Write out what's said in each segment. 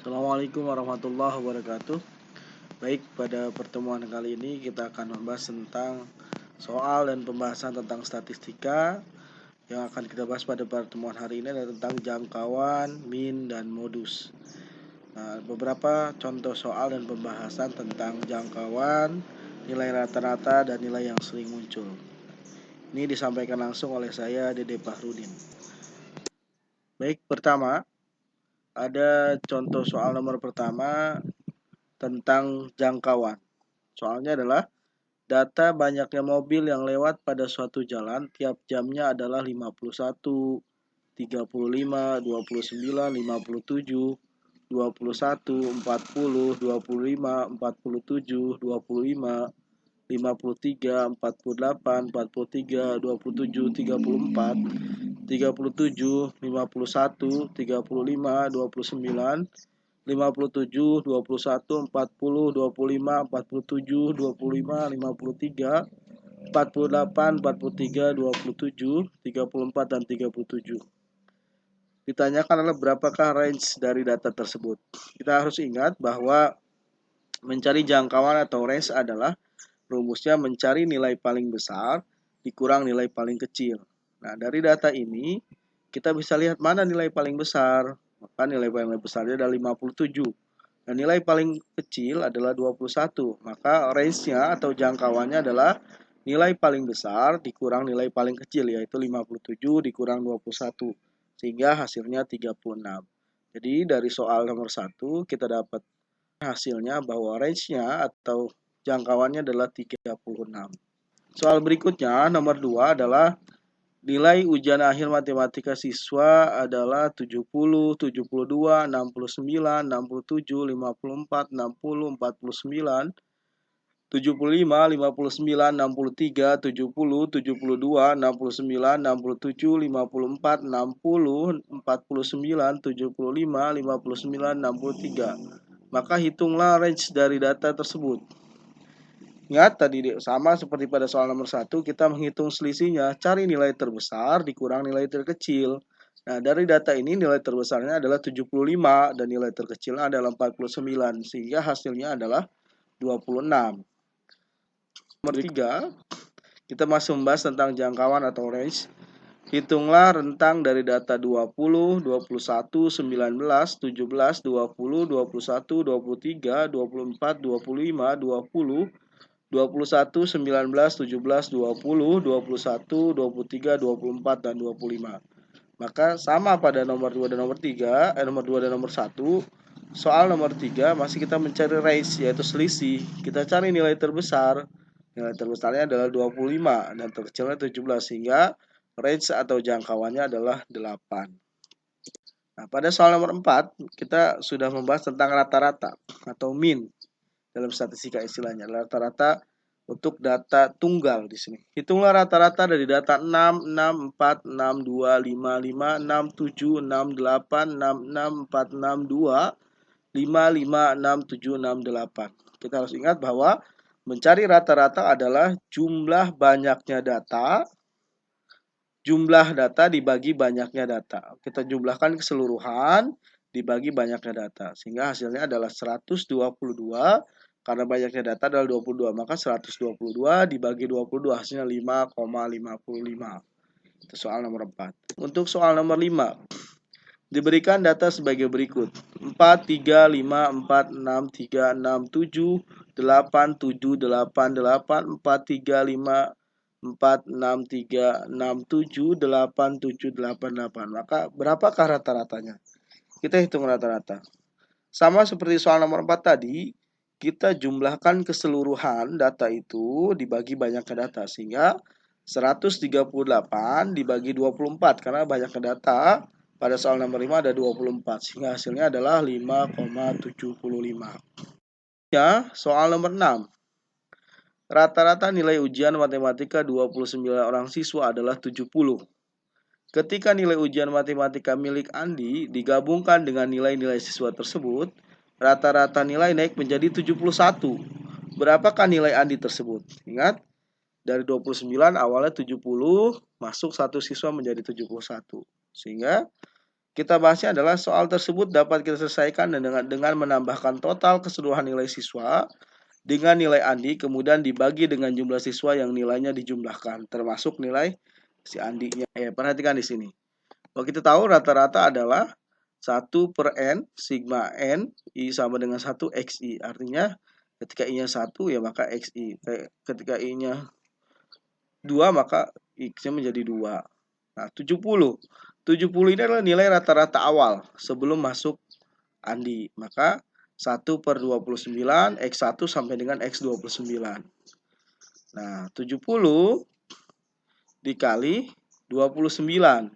Assalamualaikum warahmatullahi wabarakatuh. Baik, pada pertemuan kali ini kita akan membahas tentang soal dan pembahasan tentang statistika. Yang akan kita bahas pada pertemuan hari ini adalah tentang jangkauan, min, dan modus. Nah, beberapa contoh soal dan pembahasan tentang jangkauan, nilai rata-rata, dan nilai yang sering muncul. Ini disampaikan langsung oleh saya, Dede Fahrudin. Baik, pertama, ada contoh soal nomor pertama tentang jangkauan. Soalnya adalah data banyaknya mobil yang lewat pada suatu jalan tiap jamnya adalah 51, 35, 29, 57, 21, 40, 25, 47, 25, 53, 48, 43, 27, 34, 37, 51, 35, 29, 57, 21, 40, 25, 47, 25, 53, 48, 43, 27, 34, dan 37. Ditanyakan adalah berapakah range dari data tersebut. Kita harus ingat bahwa mencari jangkauan atau range adalah rumusnya mencari nilai paling besar dikurang nilai paling kecil. Nah, dari data ini kita bisa lihat mana nilai paling besar. Maka nilai paling besarnya adalah 57. Dan nilai paling kecil adalah 21. Maka range-nya atau jangkauannya adalah nilai paling besar dikurang nilai paling kecil, yaitu 57 dikurang 21. Sehingga hasilnya 36. Jadi dari soal nomor 1 kita dapat hasilnya bahwa range-nya atau jangkauannya adalah 36. Soal berikutnya nomor 2 adalah nilai ujian akhir matematika siswa adalah 70, 72, 69, 67, 54, 60, 49, 75, 59, 63, 70, 72, 69, 67, 54, 60, 49, 75, 59, 63. Maka hitunglah range dari data tersebut. Ingat tadi sama seperti pada soal nomor 1, kita menghitung selisihnya, cari nilai terbesar dikurang nilai terkecil. Nah, dari data ini nilai terbesarnya adalah 75 dan nilai terkecilnya adalah 49, sehingga hasilnya adalah 26. Nomor 3, kita masih membahas tentang jangkauan atau range. Hitunglah rentang dari data 20, 21, 19, 17, 20, 21, 23, 24, 25, 20, 21, 19, 17, 20, 21, 23, 24, dan 25. Maka sama pada nomor 2 dan nomor 3, nomor 2 dan nomor 1. Soal nomor 3 masih kita mencari range, yaitu selisih. Kita cari nilai terbesar. Nilai terbesarnya adalah 25 dan terkecilnya 17, sehingga range atau jangkauannya adalah 8. Nah, pada soal nomor 4 kita sudah membahas tentang rata-rata atau min dalam statistika istilahnya. Rata-rata untuk data tunggal di sini. Hitunglah rata-rata dari data 6, 6, 4, 6, 2, 5, 5, 6, 7, 6, 8, 6, 6, 4, 6, 2, 5, 5, 6, 7, 6, 8. Kita harus ingat bahwa mencari rata-rata adalah jumlah banyaknya data, jumlah data dibagi banyaknya data. Kita jumlahkan keseluruhan dibagi banyaknya data. Sehingga hasilnya adalah 122. Karena banyaknya data adalah 22, maka 122 dibagi 22 hasilnya 5,55. Itu soal nomor 4. Untuk soal nomor 5, diberikan data sebagai berikut. 4, 3, 5, 4, 6, 3, 6, 7, 8, 7, 8, 8, 4, 3, 5, 4, 6, 3, 6, 7, 8, 7, 8, 8. Maka berapakah rata-ratanya? Kita hitung rata-rata. Sama seperti soal nomor 4 tadi, kita jumlahkan keseluruhan data itu dibagi banyaknya data. Sehingga 138 dibagi 24. Karena banyaknya data pada soal nomor 5 ada 24. Sehingga hasilnya adalah 5,75. Ya, soal nomor 6. Rata-rata nilai ujian matematika 29 orang siswa adalah 70. Ketika nilai ujian matematika milik Andi digabungkan dengan nilai-nilai siswa tersebut, rata-rata nilai naik menjadi 71. Berapakah nilai Andi tersebut? Ingat, dari 29 awalnya 70, masuk satu siswa menjadi 71. Sehingga kita bahasnya adalah soal tersebut dapat kita selesaikan dengan menambahkan total keseluruhan nilai siswa dengan nilai Andi, kemudian dibagi dengan jumlah siswa yang nilainya dijumlahkan, termasuk nilai si Andinya. Perhatikan di sini. Kalau kita tahu rata-rata adalah 1 per N, sigma N, I sama dengan 1 XI. Artinya ketika I-nya 1 ya maka XI. Ketika I-nya 2 maka X-nya menjadi 2. Nah, 70. 70 ini adalah nilai rata-rata awal sebelum masuk Andi. Maka 1 per 29, X1 sampai dengan X29. Nah, 70 dikali 29.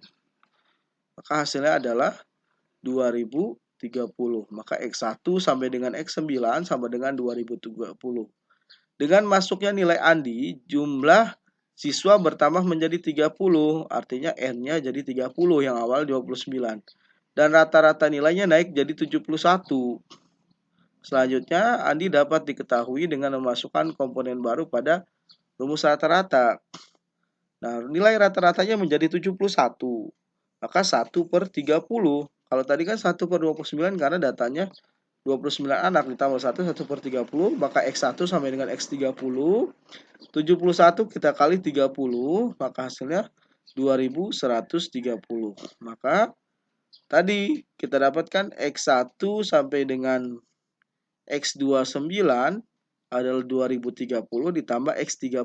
Maka hasilnya adalah 2030. Maka X1 sampai dengan X9 sama dengan 2030. Dengan masuknya nilai Andi, jumlah siswa bertambah menjadi 30. Artinya N-nya jadi 30 yang awal 29. Dan rata-rata nilainya naik jadi 71. Selanjutnya, Andi dapat diketahui dengan memasukkan komponen baru pada rumus rata-rata. Nah, nilai rata-ratanya menjadi 71. Maka 1 per 30. Kalau tadi kan 1 per 29 karena datanya 29 anak ditambah 1 per 30. Maka X1 sampai dengan X30. 71 kita kali 30. Maka hasilnya 2130. Maka tadi kita dapatkan X1 sampai dengan X29 adalah 2030 ditambah X30.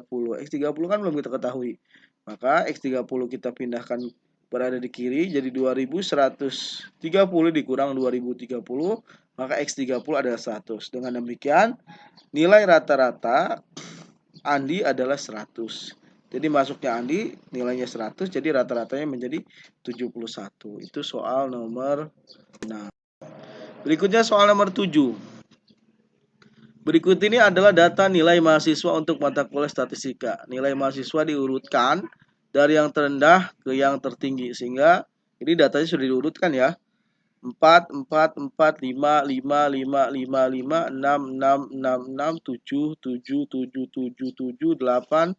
X30 kan belum kita ketahui. Maka X30 kita pindahkan berada di kiri, jadi 2130 dikurang 2030, maka X30 adalah 100. Dengan demikian, nilai rata-rata Andi adalah 100. Jadi masuknya Andi nilainya 100, jadi rata-ratanya menjadi 71. Itu soal nomor 6. Berikutnya soal nomor 7. Berikut ini adalah data nilai mahasiswa untuk mata kuliah statistika. Nilai mahasiswa diurutkan dari yang terendah ke yang tertinggi, sehingga ini datanya sudah diurutkan ya. 4, 4, 4, 5, 5, 5, 5, 5, 6, 6, 6, 6, 7, 7, 7, 7, 7, 8,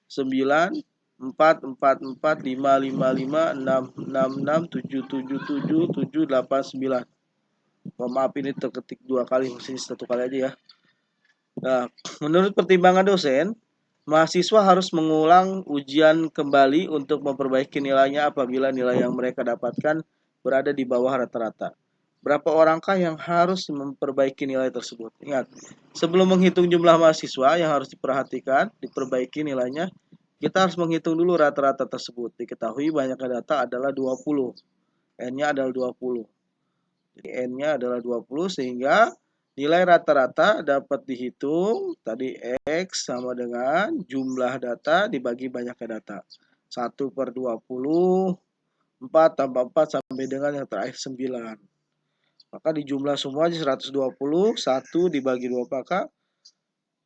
9, 4, 4, 4, 5, 5, 5, 6, 6, 6, 7, 7, 7, 7, 8, 9. Maaf ini terketik 2 kali, mesti 1 kali aja ya. Nah, menurut pertimbangan dosen, mahasiswa harus mengulang ujian kembali untuk memperbaiki nilainya apabila nilai yang mereka dapatkan berada di bawah rata-rata. Berapa orangkah yang harus memperbaiki nilai tersebut? Ingat, sebelum menghitung jumlah mahasiswa yang harus diperhatikan, diperbaiki nilainya, kita harus menghitung dulu rata-rata tersebut. Diketahui banyaknya data adalah 20. N-nya adalah 20. Jadi N-nya adalah 20 sehingga nilai rata-rata dapat dihitung, tadi X sama dengan jumlah data dibagi banyaknya data. 1 per 20, 4 tambah 4 sampai dengan yang terakhir 9. Maka dijumlah semua 120, 1 dibagi 2 maka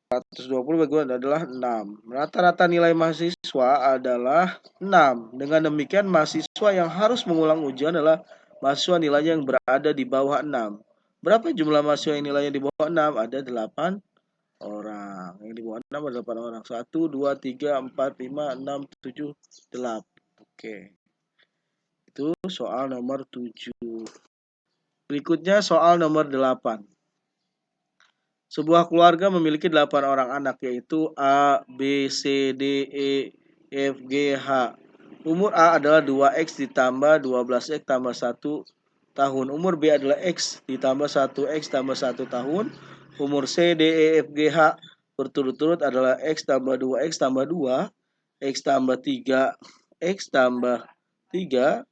120 bagi 2 adalah 6. Rata-rata nilai mahasiswa adalah 6. Dengan demikian mahasiswa yang harus mengulang ujian adalah mahasiswa nilainya yang berada di bawah 6. Berapa jumlah mahasiswa yang nilainya di bawah 6? Ada 8 orang. Yang di bawah 6 ada 8 orang. 1, 2, 3, 4, 5, 6, 7, 8. Oke. Itu soal nomor 7. Berikutnya soal nomor 8. Sebuah keluarga memiliki 8 orang anak, yaitu A, B, C, D, E, F, G, H. Umur A adalah 2X ditambah 12X tambah 1 tahun. Umur B adalah X ditambah 1X tambah 1 tahun. Umur C, D, E, F, G, H berturut-turut adalah X tambah 2X tambah 2, X tambah 3, X tambah 3,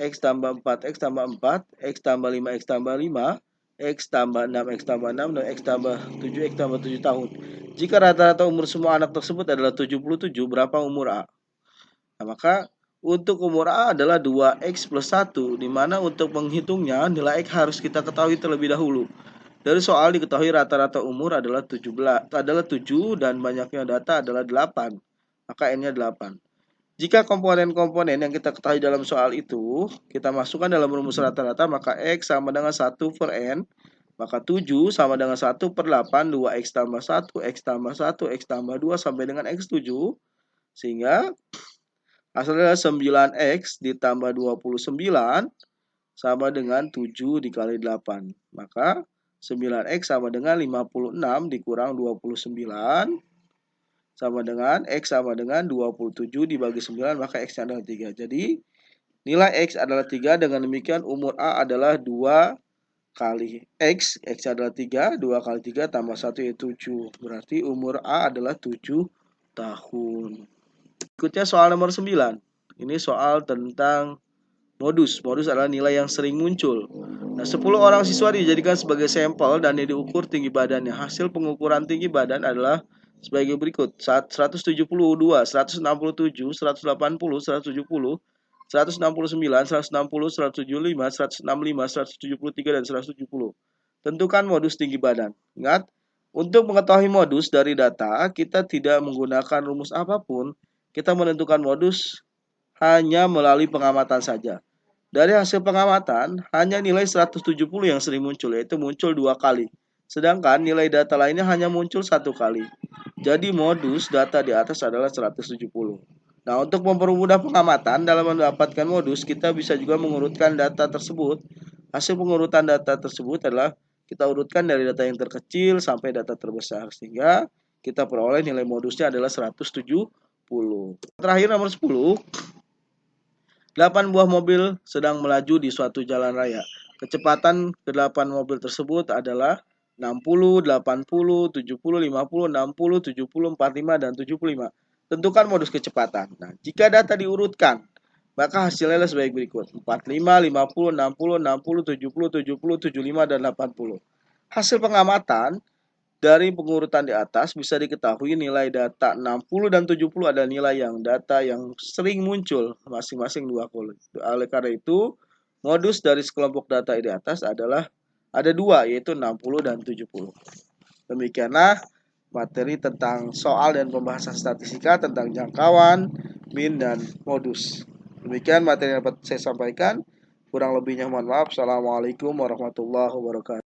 X tambah 4, X tambah 4, X tambah 5, X tambah 5, X tambah 6, X tambah 6, dan X tambah 7, X tambah 7 tahun. Jika rata-rata umur semua anak tersebut adalah 77, berapa umur A? Nah, maka untuk umur A adalah 2X plus 1, di mana untuk menghitungnya nilai X harus kita ketahui terlebih dahulu. Dari soal diketahui rata-rata umur adalah 7 dan banyaknya data adalah 8. Maka N-nya 8. Jika komponen-komponen yang kita ketahui dalam soal itu kita masukkan dalam rumus rata-rata, maka X sama dengan 1 per N, maka 7 sama dengan 1 per 8, 2X tambah 1, X tambah 1, X tambah 2 sampai dengan X7, sehingga hasilnya 9X ditambah 29 sama dengan 7 dikali 8. Maka 9X sama dengan 56 dikurang 29 sama dengan X sama dengan 27 dibagi 9, maka X-nya adalah 3. Jadi nilai X adalah 3, dengan demikian umur A adalah 2 kali X adalah 3, 2 kali 3 tambah 1 yaitu 7. Berarti umur A adalah 7 tahun. Berikutnya soal nomor 9. Ini soal tentang modus. Modus adalah nilai yang sering muncul. Nah, 10 orang siswa dijadikan sebagai sampel dan diukur tinggi badannya. Hasil pengukuran tinggi badan adalah sebagai berikut: 172, 167, 180, 170, 169, 160, 175, 165, 173, dan 170. Tentukan modus tinggi badan. Ingat, untuk mengetahui modus dari data, kita tidak menggunakan rumus apapun. Kita menentukan modus hanya melalui pengamatan saja. Dari hasil pengamatan, hanya nilai 170 yang sering muncul, yaitu muncul 2 kali. Sedangkan nilai data lainnya hanya muncul 1 kali. Jadi modus data di atas adalah 170. Nah, untuk mempermudah pengamatan dalam mendapatkan modus, kita bisa juga mengurutkan data tersebut. Hasil pengurutan data tersebut adalah kita urutkan dari data yang terkecil sampai data terbesar, sehingga kita peroleh nilai modusnya adalah 170. Terakhir nomor 10. 8 buah mobil sedang melaju di suatu jalan raya. Kecepatan ke-8 mobil tersebut adalah 60, 80, 70, 50, 60, 70, 45, dan 75. Tentukan modus kecepatan. Nah, jika data diurutkan, maka hasilnya sebagai berikut: 45, 50, 60, 60, 70, 70, 75, dan 80. Hasil pengamatan dari pengurutan di atas bisa diketahui nilai data 60 dan 70 adalah nilai yang data yang sering muncul masing-masing 2 kali. Oleh karena itu, modus dari sekelompok data di atas adalah ada 2, yaitu 60 dan 70. Demikianlah materi tentang soal dan pembahasan statistika tentang jangkauan, min, dan modus. Demikian materi yang dapat saya sampaikan. Kurang lebihnya mohon maaf. Assalamualaikum warahmatullahi wabarakatuh.